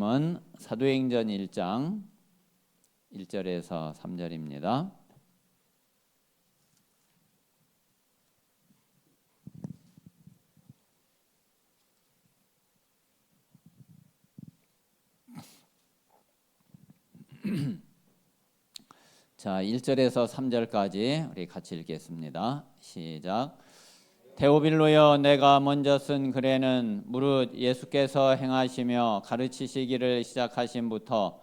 은 사도행전 1장 1절에서 3절입니다. 자, 1절에서 3절까지 우리 같이 읽겠습니다. 시작. 데오빌로여, 내가 먼저 쓴 글에는 무릇 예수께서 행하시며 가르치시기를 시작하신부터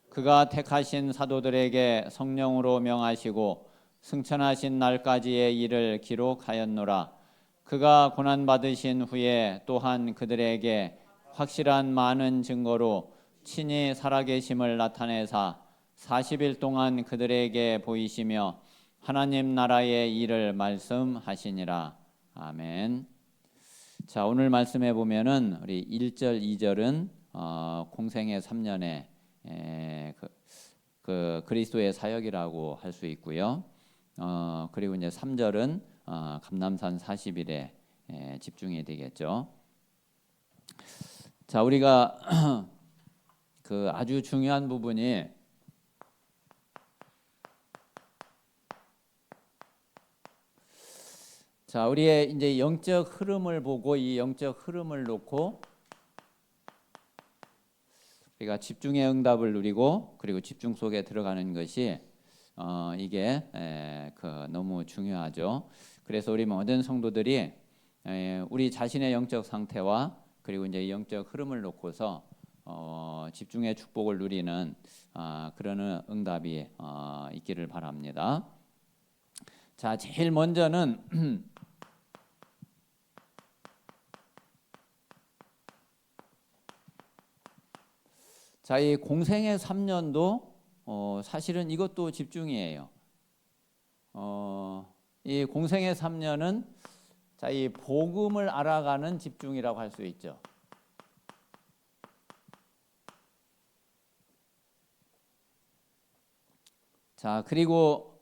그가 택하신 사도들에게 성령으로 명하시고 승천하신 날까지의 일을 기록하였노라. 그가 고난받으신 후에 또한 그들에게 확실한 많은 증거로 친히 살아계심을 나타내사 40일 동안 그들에게 보이시며 하나님 나라의 일을 말씀하시니라. 아멘. 자, 오늘 말씀해 보면은 우리 1절, 2절은 공생애 3년에 그 그리스도의 사역이라고 할 수 있고요. 그리고 이제 3절은 감람산 40일에 집중이 되겠죠. 자, 우리가 그 아주 중요한 부분이 자, 우리의 이제 영적 흐름을 보고 이 영적 흐름을 놓고 우리가 집중의 응답을 누리고 그리고 집중 속에 들어가는 것이 이게 너무 중요하죠. 그래서 우리 모든 성도들이 우리 자신의 영적 상태와 그리고 이제 영적 흐름을 놓고서 집중의 축복을 누리는 그런 응답이 있기를 바랍니다. 자, 제일 먼저는 자, 이 공생애 3년도 사실은 이것도 집중이에요. 이 공생애 3년은 자, 이 복음을 알아가는 집중이라고 할 수 있죠. 자, 그리고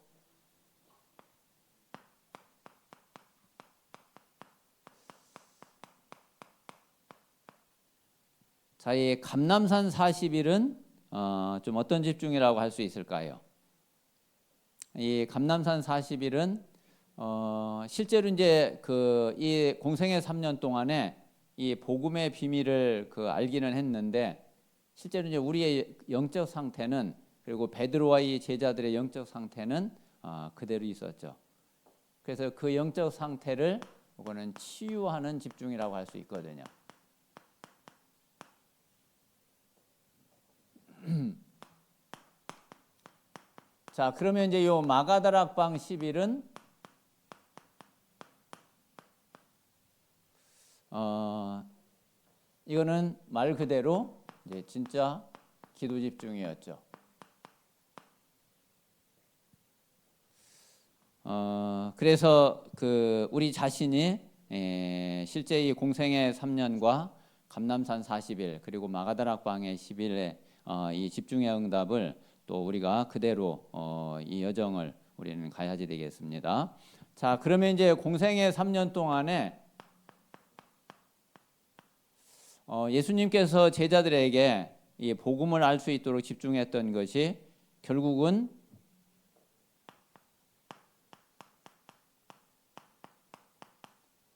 자, 이 감람산 40일은 좀 어떤 집중이라고 할 수 있을까요? 이 감람산 40일은 실제로 이제 이 공생애 3년 동안에 이 복음의 비밀을 알기는 했는데 실제로 이제 우리의 영적 상태는 그리고 베드로와 이 제자들의 영적 상태는 그대로 있었죠. 그래서 그 영적 상태를 이거는 치유하는 집중이라고 할 수 있거든요. 자, 그러면 이제 요 마가다락방 10일은 이거는 말 그대로 이제 진짜 기도 집중이었죠. 그래서 우리 자신이 실제 이 공생애 3년과 감람산 40일 그리고 마가다락방의 10일에 이 집중의 응답을 또 우리가 그대로 이 여정을 우리는 가야지 되겠습니다. 자, 그러면 이제 공생애 3년 동안에 예수님께서 제자들에게 이 복음을 알 수 있도록 집중했던 것이 결국은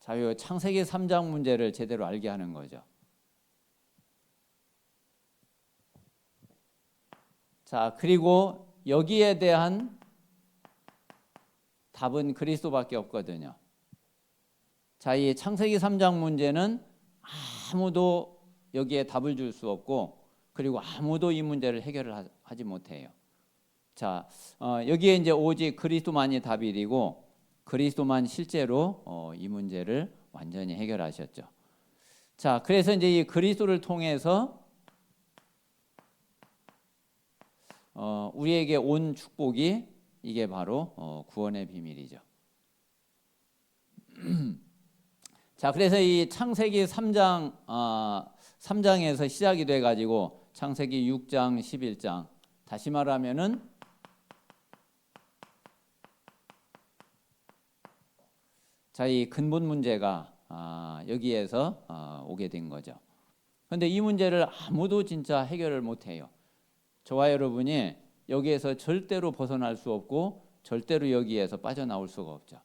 자, 요 창세기 3장 문제를 제대로 알게 하는 거죠. 자, 그리고 여기에 대한 답은 그리스도밖에 없거든요. 자, 이 창세기 3장 문제는 아무도 여기에 답을 줄 수 없고 그리고 아무도 이 문제를 해결을 하지 못해요. 자, 여기에 이제 오직 그리스도만이 답이고 그리스도만 실제로 이 문제를 완전히 해결하셨죠. 자, 그래서 이제 이 그리스도를 통해서 우리에게 온 축복이 이게 바로 구원의 비밀이죠. 자, 그래서 이 창세기 3장에서 시작이 돼 가지고 창세기 6장, 11장 다시 말하면은 자, 이 근본 문제가 여기에서 오게 된 거죠. 그런데 이 문제를 아무도 진짜 해결을 못해요. 저와 여러분이 여기에서 절대로 벗어날 수 없고 절대로 여기에서 빠져나올 수가 없죠.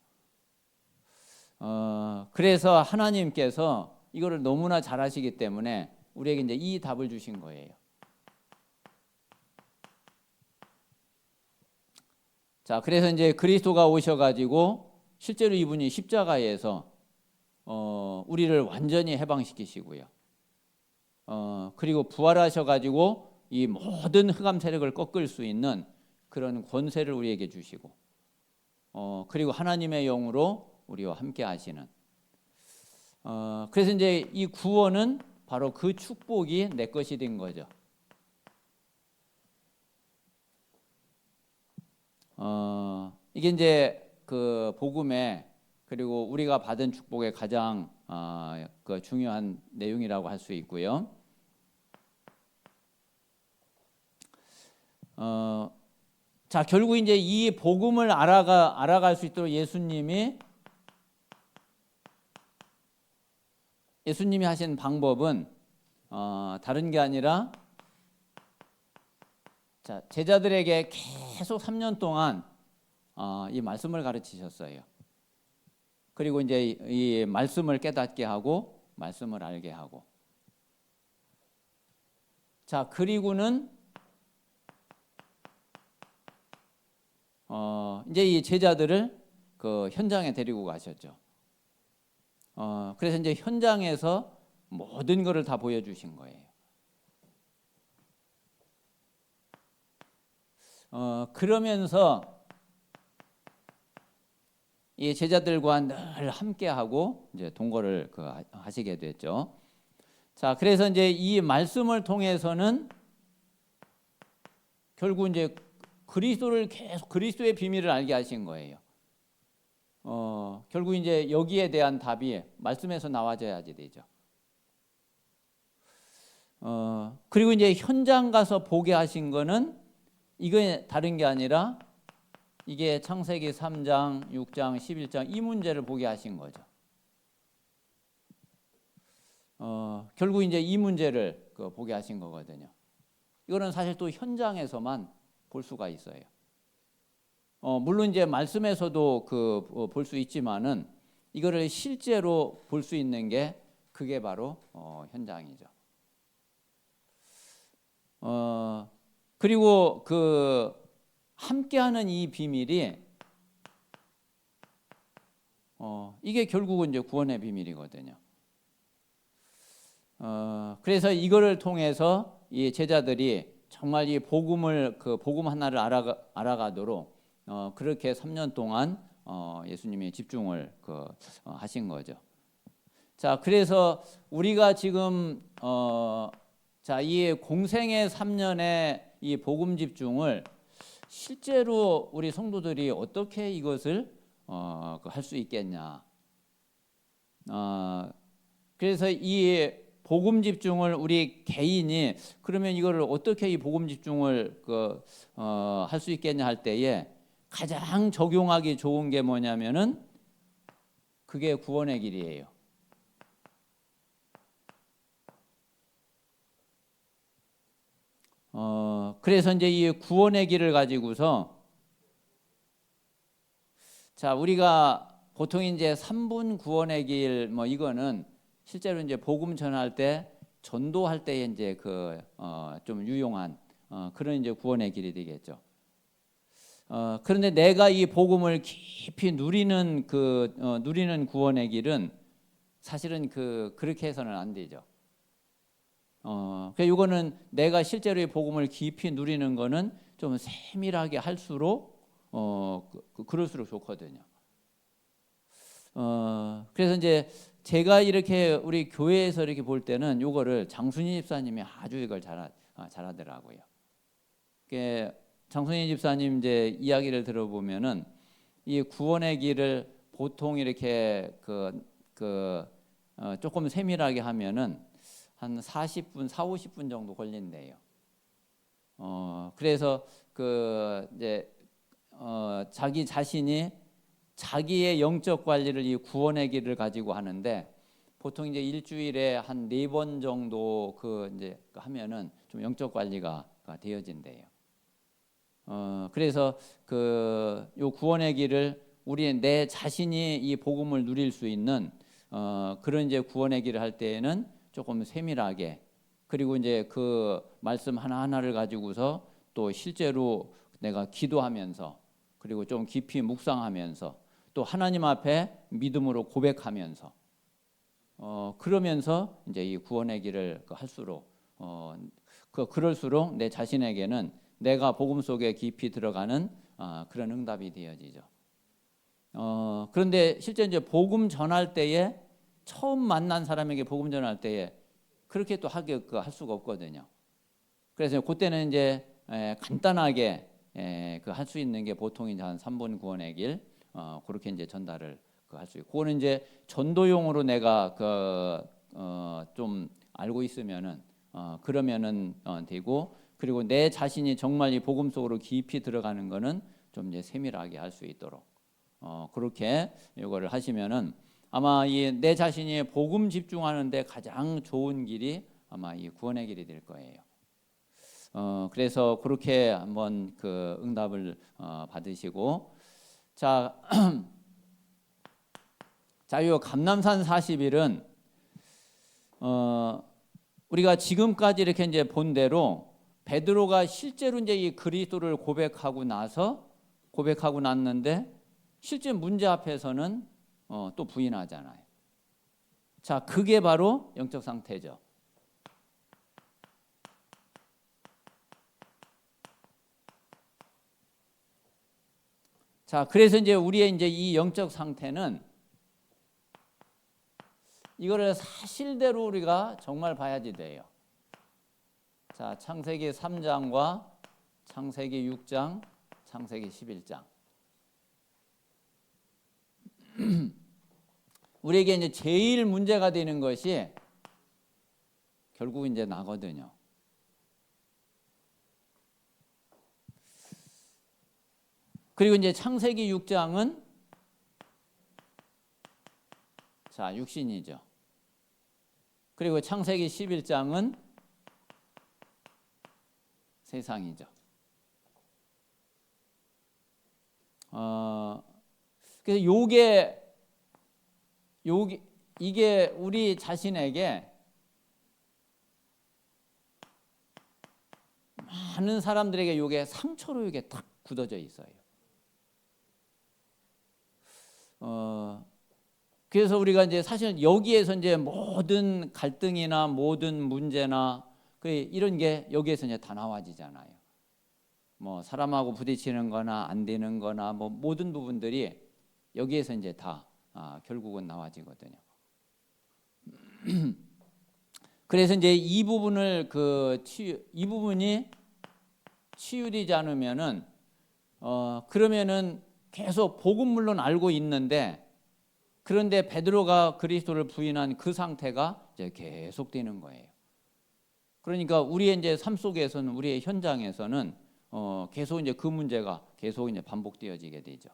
그래서 하나님께서 이거를 너무나 잘 아시기 때문에 우리에게 이제 이 답을 주신 거예요. 자, 그래서 이제 그리스도가 오셔가지고 실제로 이분이 십자가에서 우리를 완전히 해방시키시고요. 그리고 부활하셔가지고 이 모든 흑암 세력을 꺾을 수 있는 그런 권세를 우리에게 주시고, 그리고 하나님의 영으로 우리와 함께 하시는. 그래서 이제 이 구원은 바로 그 축복이 내 것이 된 거죠. 이게 이제 그 복음의 그리고 우리가 받은 축복의 가장 그 중요한 내용이라고 할 수 있고요. 자, 결국 이제 이 복음을 알아갈 수 있도록 예수님이 하신 방법은 다른 게 아니라, 자, 제자들에게 계속 3년 동안 이 말씀을 가르치셨어요. 그리고 이제 이 말씀을 깨닫게 하고 말씀을 알게 하고, 자, 그리고는 이제 이 제자들을 그 현장에 데리고 가셨죠. 그래서 이제 현장에서 모든 것을 다 보여주신 거예요. 그러면서 이 제자들과 늘 함께하고 이제 동거를 하시게 됐죠. 자, 그래서 이제 이 말씀을 통해서는 결국 이제 그리스도를 계속 그리스도의 비밀을 알게 하신 거예요. 결국 이제 여기에 대한 답이 말씀에서 나와줘야지 되죠. 그리고 이제 현장 가서 보게 하신 거는 이게 다른 게 아니라 이게 창세기 3장, 6장, 11장 이 문제를 보게 하신 거죠. 결국 이제 이 문제를 보게 하신 거거든요. 이거는 사실 또 현장에서만 볼 수가 있어요. 물론 이제 말씀에서도 볼 수 있지만은 이거를 실제로 볼 수 있는 게 그게 바로 현장이죠. 그리고 함께하는 이 비밀이 이게 결국은 이제 구원의 비밀이거든요. 그래서 이거를 통해서 이 제자들이 정말 이 복음 하나를 알아가도록 그렇게 3년 동안 예수님이 집중을 하신 거죠. 자, 그래서 우리가 지금 자, 이 공생의 3년의 이 복음 집중을 실제로 우리 성도들이 어떻게 이것을 할 수 있겠냐. 그래서 이 복음 집중을 우리 개인이 그러면 이거를 어떻게 이 복음 집중을 할 수 있겠냐 할 때에 가장 적용하기 좋은 게 뭐냐면은 그게 구원의 길이에요. 그래서 이제 이 구원의 길을 가지고서, 자, 우리가 보통 이제 3분 구원의 길 이거는 실제로 이제 복음 전할 때 전도할 때에 이제 좀 유용한 그런 이제 구원의 길이 되겠죠. 그런데 내가 이 복음을 깊이 누리는 누리는 구원의 길은 사실은 그렇게 해서는 안 되죠. 이거는 내가 실제로 이 복음을 깊이 누리는 거는 좀 세밀하게 할수록 그럴수록 좋거든요. 그래서 이제 제가 이렇게 우리 교회에서 이렇게 볼 때는 요거를 장순희 집사님이 아주 이걸 잘하더라고요. 장순희 집사님 이제 이야기를 들어보면은 이 구원의 길을 보통 이렇게 조금 세밀하게 하면은 한 40분, 50분 정도 걸린대요. 그래서 이제 자기 자신이 자기의 영적 관리를 이 구원의 길을 가지고 하는데 보통 이제 일주일에 한 4번 정도 이제 하면은 좀 영적 관리가 되어진대요. 그래서 요 구원의 길을 우리 내 자신이 이 복음을 누릴 수 있는 그런 이제 구원의 길을 할 때에는 조금 세밀하게, 그리고 이제 그 말씀 하나하나를 가지고서 또 실제로 내가 기도하면서, 그리고 좀 깊이 묵상하면서, 또 하나님 앞에 믿음으로 고백하면서, 그러면서 이제 이 구원의 길을 할수록 그럴수록 내 자신에게는 내가 복음 속에 깊이 들어가는 그런 응답이 되어지죠. 그런데 실제 이제 복음 전할 때에, 처음 만난 사람에게 복음 전할 때에 그렇게 또 할 수가 없거든요. 그래서 그때는 이제 간단하게 할 수 있는 게 보통 이제 한 3번 구원의 길, 그렇게 이제 전달을 할 수 있고, 그거는 이제 전도용으로 내가 좀 알고 있으면은 그러면은 되고, 그리고 내 자신이 정말 이 복음 속으로 깊이 들어가는 거는 좀 이제 세밀하게 할 수 있도록 그렇게 이거를 하시면은 아마 이 내 자신이 복음 집중하는데 가장 좋은 길이 아마 이 구원의 길이 될 거예요. 그래서 그렇게 한번 그 응답을 받으시고, 자, 요 감람산 40일은 우리가 지금까지 이렇게 이제 본 대로 베드로가 실제로 이제 이 그리스도를 고백하고 났는데 실제 문제 앞에서는 또 부인하잖아요. 자, 그게 바로 영적 상태죠. 자, 그래서 이제 우리의 이제 이 영적 상태는 이거를 사실대로 우리가 정말 봐야지 돼요. 자, 창세기 3장과 창세기 6장, 창세기 11장. 우리에게 이제 제일 문제가 되는 것이 결국 이제 나거든요. 그리고 이제 창세기 6장은 자, 육신이죠. 그리고 창세기 11장은 세상이죠. 그래서 이게 우리 자신에게 많은 사람들에게 이게 상처로 이게 탁 굳어져 있어요. 그래서 우리가 이제 사실 여기에서 이제 모든 갈등이나 모든 문제나 이런 게 여기에서 이제 다 나와지잖아요. 뭐 사람하고 부딪히는 거나 안 되는 거나 뭐 모든 부분들이 여기에서 이제 다 결국은 나와지거든요. 그래서 이제 이 부분을 이 부분이 치유되지 않으면은 그러면은 계속 복음 물론 알고 있는데, 그런데 베드로가 그리스도를 부인한 그 상태가 이제 계속되는 거예요. 그러니까 우리의 이제 삶 속에서는, 우리의 현장에서는 계속 이제 그 문제가 계속 이제 반복되어지게 되죠.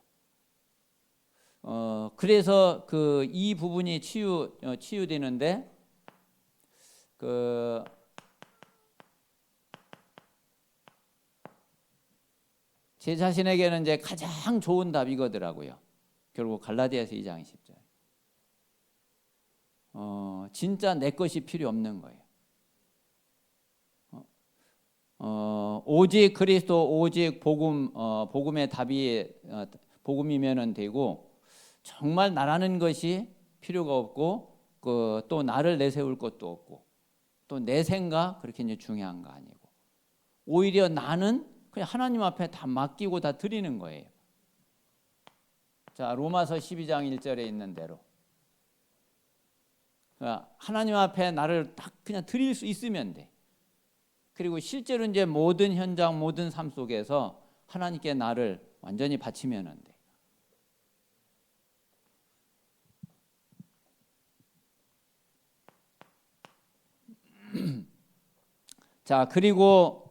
그래서 이 부분이 치유되는데 제 자신에게는 이제 가장 좋은 답 이거더라고요. 결국 갈라디아서 2장 10절. 진짜 내 것이 필요 없는 거예요. 오직 그리스도, 오직 복음, 복음의 답이 복음이면은 되고, 정말 나라는 것이 필요가 없고, 또 나를 내세울 것도 없고, 또 내 생각 그렇게 이제 중요한 거 아니고, 오히려 나는 그냥 하나님 앞에 다 맡기고 다 드리는 거예요. 자, 로마서 12장 1절에 있는 대로 하나님 앞에 나를 딱 그냥 드릴 수 있으면 돼. 그리고 실제로 이제 모든 현장, 모든 삶 속에서 하나님께 나를 완전히 바치면 돼. 자, 그리고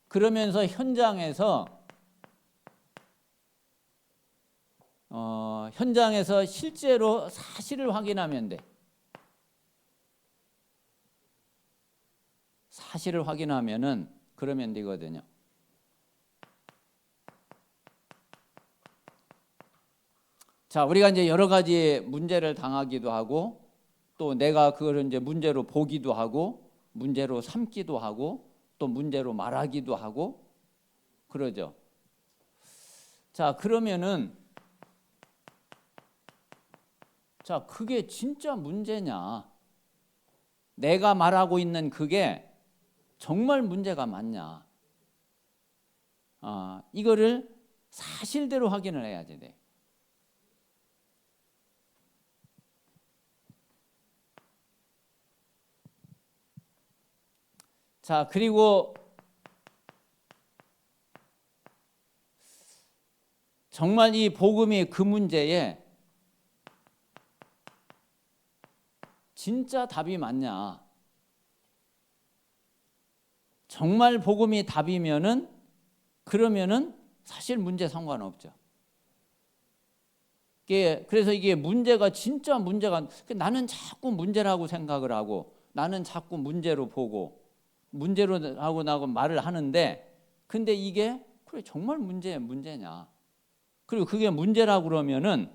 그러면서 현장에서 현장에서 실제로 사실을 확인하면 돼. 사실을 확인하면은 그러면 되거든요. 자, 우리가 이제 여러 가지 문제를 당하기도 하고 또 내가 그걸 이제 문제로 보기도 하고 문제로 삼기도 하고 또 문제로 말하기도 하고 그러죠. 자, 그러면은 자, 그게 진짜 문제냐? 내가 말하고 있는 그게 정말 문제가 맞냐? 이거를 사실대로 확인을 해야지 돼. 자, 그리고 정말 이 복음이 그 문제에 진짜 답이 맞냐? 정말 복음이 답이면은 그러면은 사실 문제 상관없죠. 그래서 이게 문제가 진짜 문제가 나는 자꾸 문제라고 생각을 하고 나는 자꾸 문제로 보고 문제로 하고 나고 말을 하는데 근데 이게 그래 정말 문제냐? 그리고 그게 문제라고 그러면은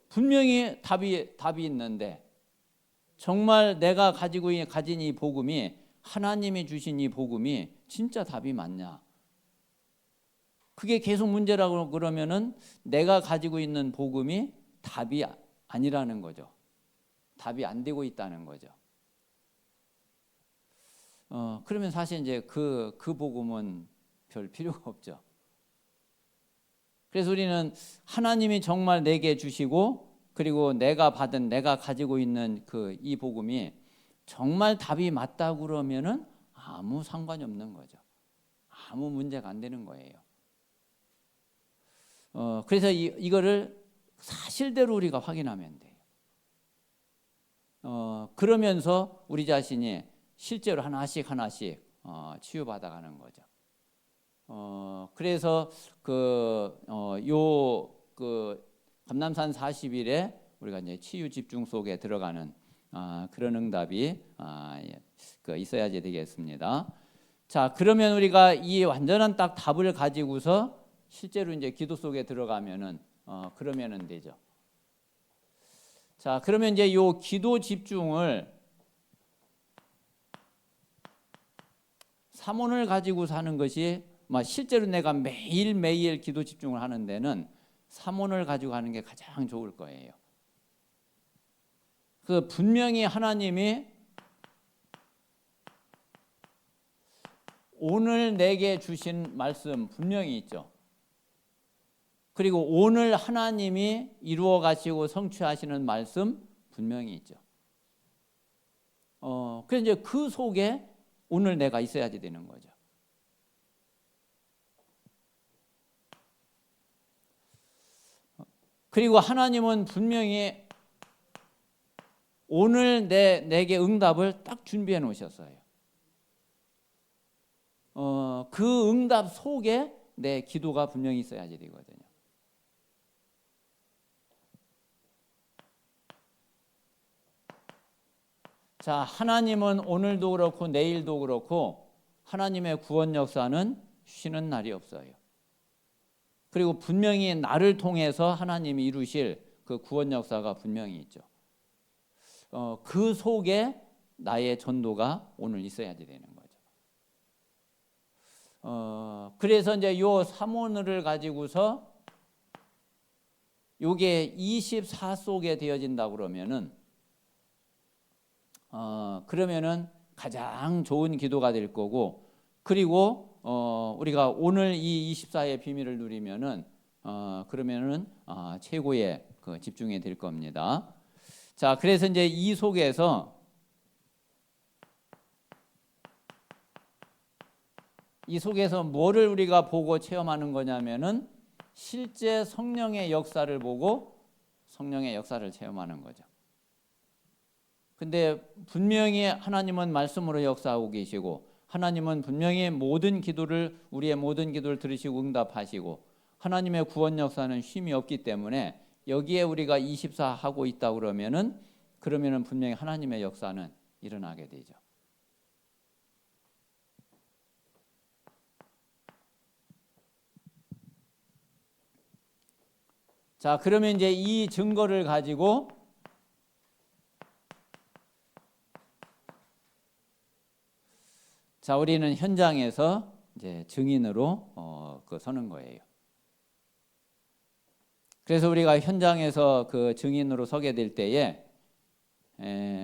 분명히 답이 있는데 정말 내가 가진 이 복음이 하나님이 주신 이 복음이 진짜 답이 맞냐? 그게 계속 문제라고 그러면은 내가 가지고 있는 복음이 답이 아니라는 거죠. 답이 안 되고 있다는 거죠. 그러면 사실 이제 그 복음은 별 필요가 없죠. 그래서 우리는 하나님이 정말 내게 주시고 그리고 내가 가지고 있는 이 복음이 정말 답이 맞다고 그러면은 아무 상관이 없는 거죠. 아무 문제가 안 되는 거예요. 그래서 이거를 사실대로 우리가 확인하면 돼요. 그러면서 우리 자신이 실제로 하나씩 치유받아가는 거죠. 그래서 감람산 40일에 우리가 이제 치유 집중 속에 들어가는 그런 응답이 있어야지 되겠습니다. 자, 그러면 우리가 이 완전한 딱 답을 가지고서 실제로 이제 기도 속에 들어가면은 그러면은 되죠. 자, 그러면 이제 요 기도 집중을 사모를 가지고 사는 것이 실제로 내가 매일매일 기도 집중을 하는 데는 사모를 가지고 하는 게 가장 좋을 거예요. 분명히 하나님이 오늘 내게 주신 말씀 분명히 있죠. 그리고 오늘 하나님이 이루어 가시고 성취하시는 말씀 분명히 있죠. 그래서 이제 그 속에 오늘 내가 있어야지 되는 거죠. 그리고 하나님은 분명히 오늘 내게 응답을 딱 준비해 놓으셨어요. 그 응답 속에 내 기도가 분명히 있어야지 되거든요. 자, 하나님은 오늘도 그렇고 내일도 그렇고 하나님의 구원 역사는 쉬는 날이 없어요. 그리고 분명히 나를 통해서 하나님이 이루실 그 구원 역사가 분명히 있죠. 그 속에 나의 전도가 오늘 있어야지 되는 거죠. 그래서 이제 요 사모를 가지고서 요게 24 속에 되어진다 그러면은 그러면은 가장 좋은 기도가 될 거고 그리고 우리가 오늘 이 24의 비밀을 누리면은 그러면은 최고의 집중이 될 겁니다. 자, 그래서 이제 이 속에서 뭐를 우리가 보고 체험하는 거냐면은 실제 성령의 역사를 보고 성령의 역사를 체험하는 거죠. 근데 분명히 하나님은 말씀으로 역사하고 계시고 하나님은 분명히 우리의 모든 기도를 들으시고 응답하시고 하나님의 구원 역사는 쉼이 없기 때문에 여기에 우리가 24 하고 있다 그러면은 분명히 하나님의 역사는 일어나게 되죠. 자, 그러면 이제 이 증거를 가지고 자, 우리는 현장에서 이제 증인으로 서는 거예요. 그래서 우리가 현장에서 그 증인으로 서게 될 때에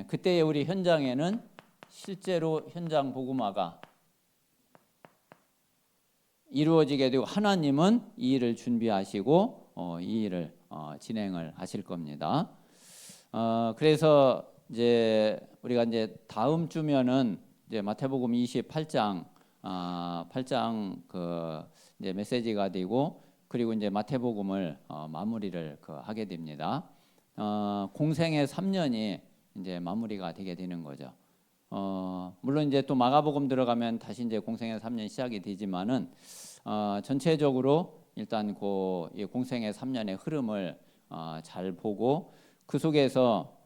그때에 우리 현장에는 실제로 현장 복음화가 이루어지게 되고 하나님은 이 일을 준비하시고 이 일을 진행을 하실 겁니다. 그래서 이제 우리가 이제 다음 주면은 이제 마태복음 28장 8장 그 이제 메시지가 되고 그리고 이제 마태복음을 마무리를 하게 됩니다. 공생의 3년이 이제 마무리가 되게 되는 거죠. 물론 이제 또 마가복음 들어가면 다시 이제 공생의 3년 시작이 되지만은 전체적으로 일단 이 공생의 3년의 흐름을 잘 보고 그 속에서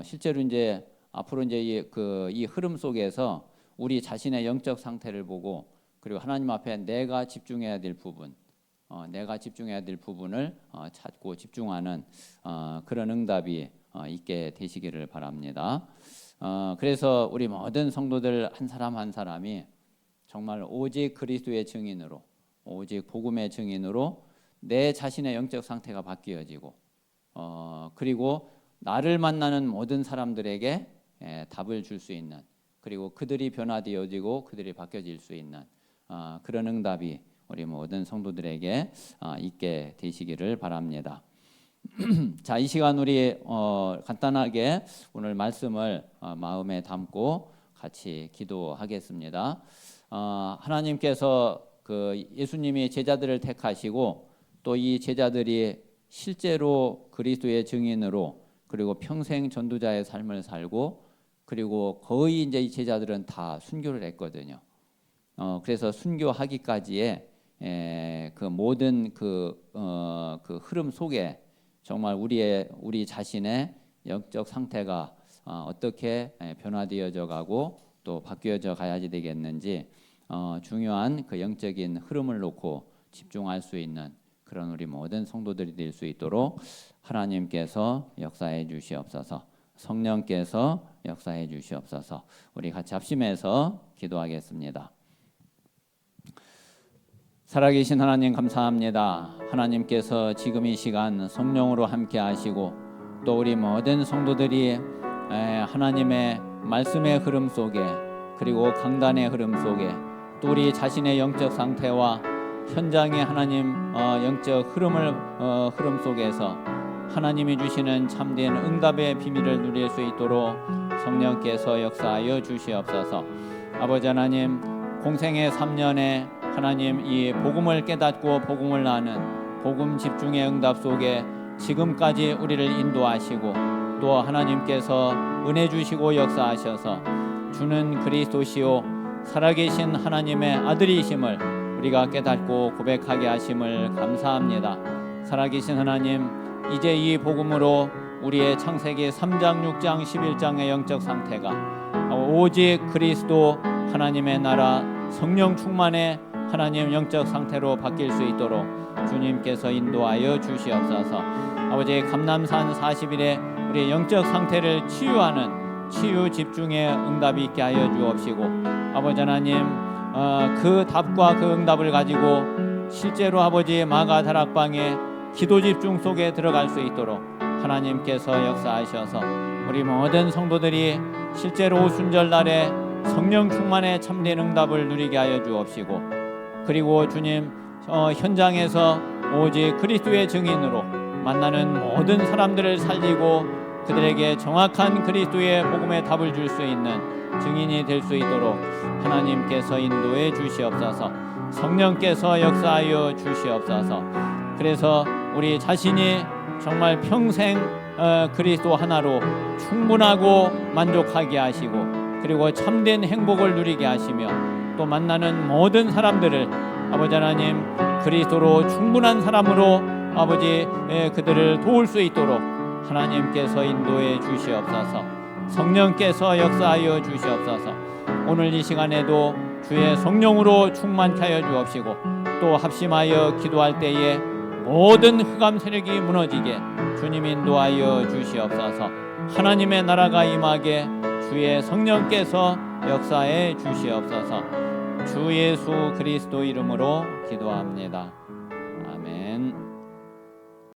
실제로 이제 앞으로 이제 이 흐름 속에서 우리 자신의 영적 상태를 보고 그리고 하나님 앞에 내가 집중해야 될 부분, 내가 집중해야 될 부분을 찾고 집중하는 그런 응답이 있게 되시기를 바랍니다. 그래서 우리 모든 성도들 한 사람 한 사람이 정말 오직 그리스도의 증인으로, 오직 복음의 증인으로 내 자신의 영적 상태가 바뀌어지고 그리고 나를 만나는 모든 사람들에게 답을 줄 수 있는 그리고 그들이 변화되어지고 그들이 바뀌어질 수 있는 그런 응답이 우리 모든 성도들에게 있게 되시기를 바랍니다. 자, 이 시간 우리 간단하게 오늘 말씀을 마음에 담고 같이 기도하겠습니다. 하나님께서 그 예수님이 제자들을 택하시고 또 이 제자들이 실제로 그리스도의 증인으로 그리고 평생 전도자의 삶을 살고 그리고 거의 이제 이 제자들은 다 순교를 했거든요. 그래서 순교하기까지의 그 모든 그 흐름 속에 정말 우리 자신의 영적 상태가 어떻게 변화되어져 가고 또 바뀌어져 가야지 되겠는지 중요한 그 영적인 흐름을 놓고 집중할 수 있는 그런 우리 모든 성도들이 될 수 있도록 하나님께서 역사해 주시옵소서. 성령께서 역사해 주시옵소서. 우리 같이 합심해서 기도하겠습니다. 살아계신 하나님 감사합니다. 하나님께서 지금 이 시간 성령으로 함께 하시고 또 우리 모든 성도들이 하나님의 말씀의 흐름 속에 그리고 강단의 흐름 속에 또 우리 자신의 영적 상태와 현장의 하나님 영적 흐름 속에서 하나님이 주시는 참된 응답의 비밀을 누릴 수 있도록 성령께서 역사하여 주시옵소서. 아버지 하나님, 공생의 3년에 하나님 이 복음을 깨닫고 복음을 아는 복음 집중의 응답 속에 지금까지 우리를 인도하시고 또 하나님께서 은혜 주시고 역사하셔서 주는 그리스도시요 살아계신 하나님의 아들이심을 우리가 깨닫고 고백하게 하심을 감사합니다. 살아계신 하나님, 이제 이 복음으로 우리의 창세기 3장, 6장, 11장의 영적 상태가 오직 그리스도 하나님의 나라 성령 충만의 하나님 영적 상태로 바뀔 수 있도록 주님께서 인도하여 주시옵소서. 아버지 감람산 40일에 우리의 영적 상태를 치유하는 치유 집중의 응답이 있게 하여 주옵시고 아버지 하나님 그 답과 그 응답을 가지고 실제로 아버지 마가 다락방에 기도 집중 속에 들어갈 수 있도록 하나님께서 역사하셔서 우리 모든 성도들이 실제로 오순절날에 성령 충만의 참된 응답을 누리게 하여 주옵시고 그리고 주님 현장에서 오직 그리스도의 증인으로 만나는 모든 사람들을 살리고 그들에게 정확한 그리스도의 복음의 답을 줄 수 있는 증인이 될 수 있도록 하나님께서 인도해 주시옵소서. 성령께서 역사하여 주시옵소서. 그래서 우리 자신이 정말 평생 그리스도 하나로 충분하고 만족하게 하시고 그리고 참된 행복을 누리게 하시며 또 만나는 모든 사람들을 아버지 하나님 그리스도로 충분한 사람으로 아버지 그들을 도울 수 있도록 하나님께서 인도해 주시옵소서. 성령께서 역사하여 주시옵소서. 오늘 이 시간에도 주의 성령으로 충만케 하여 주옵시고 또 합심하여 기도할 때에 모든 흑암 세력이 무너지게 주님 인도하여 주시옵소서. 하나님의 나라가 임하게 주의 성령께서 역사해 주시옵소서. 주 예수 그리스도 이름으로 기도합니다. 아멘.